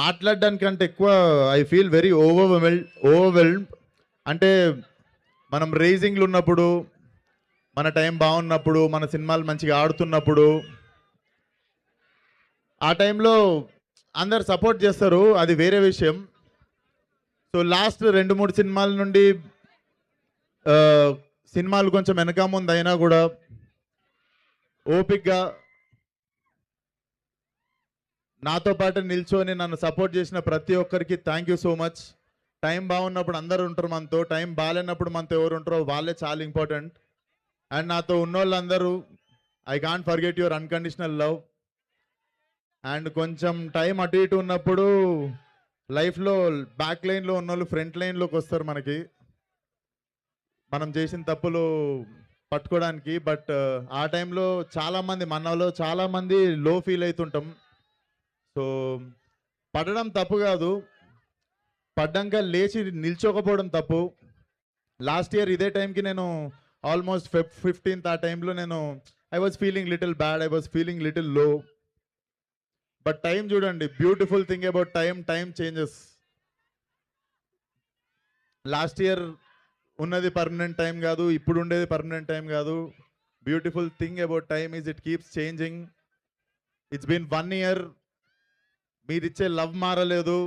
మాట్లాడడానికంటే ఎక్కువ I feel very overwhelmed. అంటే మనం రేసింగ్లు ఉన్నప్పుడు, మన టైం బాగున్నప్పుడు, మన సినిమాలు మంచిగా ఆడుతున్నప్పుడు, ఆ టైంలో అందరు సపోర్ట్ చేస్తారు, అది వేరే విషయం. సో లాస్ట్ 2-3 సినిమాల నుండి సినిమాలు కొంచెం వెనక ముందు అయినా కూడా ఓపిక్గా నాతో పాటు నిల్చొని నన్ను సపోర్ట్ చేసిన ప్రతి ఒక్కరికి thank you so much. Time బాగున్నప్పుడు అందరూ ఉంటారు మనతో, టైం బాగాలేనప్పుడు మనతో ఎవరు ఉంటారో వాళ్ళే చాలా ఇంపార్టెంట్. అండ్ నాతో ఉన్నోళ్ళందరూ, I can't forget your unconditional love. And కొంచెం టైం అటు ఇటు ఉన్నప్పుడు లైఫ్లో బ్యాక్ లైన్లో ఉన్నోళ్ళు ఫ్రంట్ లైన్లోకి వస్తారు మనకి, మనం చేసిన తప్పులు పట్టుకోవడానికి. బట్ ఆ టైంలో చాలామంది మనలో చాలామంది లో ఫీల్ అవుతుంటాం. సో పడడం తప్పు కాదు, పడ్డాక లేచి నిల్చోకపోవడం తప్పు. లాస్ట్ ఇయర్ ఇదే టైంకి నేను ఆల్మోస్ట్ 15th ఆ టైంలో నేను I was feeling little bad, I was feeling little low. But time చూడండి, beautiful thing about time changes. Last year ఉన్నది పర్మనెంట్ టైం కాదు, ఇప్పుడు ఉండేది పర్మనెంట్ టైం కాదు. Beautiful thing about time is it keeps changing. It's been 1 year, మీరిచ్చే love మారలేదు,